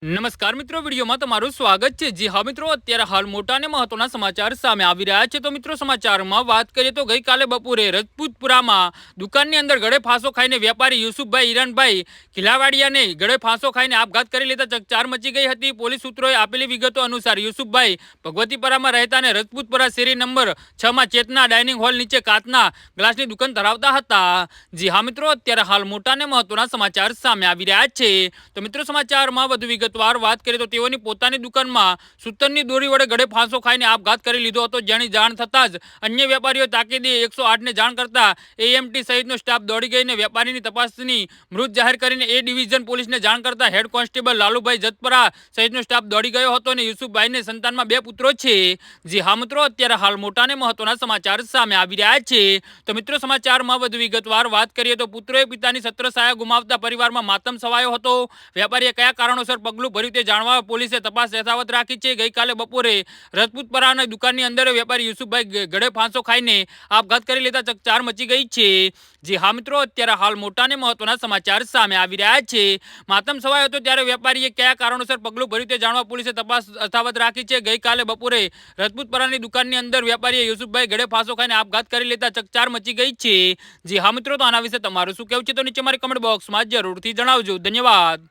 નમસ્કાર મિત્રો, વિડીયોમાં તમારું સ્વાગત છે। જી હા મિત્રો, અત્યારે હાલ મોટા અને મહત્વના સમાચાર સામે આવી રહ્યા છે। તો મિત્રો, સમાચારમાં વાત કરીએ તો ગઈકાલે બપોરે રજપૂતપુરામાં દુકાનની અંદર ગળે ફાંસો ખાઈને વેપારી યુસુફભાઈ હિરણભાઈ ખીલાવાડિયાને ગળે ફાંસો ખાઈને આપઘાત કરી લેતા ચકચાર મચી ગઈ હતી। પોલીસ સૂત્રોએ આપેલી વિગતો અનુસાર યુસુફભાઈ ભગવતીપરામાં રહેતા અને રજપૂતપરા શેરી નંબર 6 માં ચેતના ડાઇનિંગ હોલ નીચે કાચના ગ્લાસની દુકાન ધરાવતા હતા। જી હા મિત્રો, અત્યારે હાલ મોટા અને મહત્વના સમાચાર સામે આવી રહ્યા છે। તો મિત્રો, સમાચારમાં વધુ વિગત વાત કરીએ તો તેઓની પોતાની દુકાનમાં સૂતરની દોરી વડે ગળે ફાંસો ખાઈને આપઘાત કરી લીધો હતો। જેની જાણ થતાં જ અન્ય વેપારીઓ તાકીદે 108 ને જાણ કરતા એએમટી સહિતનો સ્ટાફ દોડી ગઈને વેપારીની તપાસની મૃત જાહેર કરીને એ ડિવિઝન પોલીસને જાણ કરતા હેડ કોન્સ્ટેબલ લાલુભાઈ જતપરા સહિતનો સ્ટાફ દોડી ગયો હતો અને યુસુફભાઈને સંતાનમાં 2 પુત્રો છે। જી હા મિત્રો, અત્યારે હાલ મોટા અને મહત્વના સમાચાર સામે આવી રહ્યા છે। તો મિત્રો, સમાચારમાં વધુ વિગતવાર વાત કરીએ તો પુત્રોએ પિતાની છત્રછાયા ગુમાવતા પરિવારમાં માતમ છવાયો હતો। વેપારીએ કયા કારણોસર પગલું ભર્યું તે જાણવા પોલીસે તપાસ યથાવત રાખી છે। ગઈકાલે બપોરે રજપૂતપરાની દુકાનની અંદર વેપારી યુસુફભાઈ ગળે ફાંસો ખાઈને આપઘાત કરી લેતા ચકચાર મચી ગઈ છે। જી હા મિત્રો, અત્યારે હાલ મોટા અને મહત્વના સમાચાર સામે આવી રહ્યા છે। માતમ છવાયો હતો ત્યારે વેપારીએ કયા કારણોસર પગલું ભર્યું તે જાણવા પોલીસે તપાસ યથાવત રાખી છે। ગઈકાલે બપોરે રજપૂતપરાની દુકાનની અંદર વેપારીએ યુસુફભાઈ ગળે ફાંસો ખાઈને આપઘાત કરી લેતા ચકચાર મચી ગઈ છે। જી હા મિત્રો, તો આના વિશે તમારું શું કહેવું છે તો નીચે મારી કમેન્ટ બોક્સમાં જરૂરથી જણાવજો। ધન્યવાદ।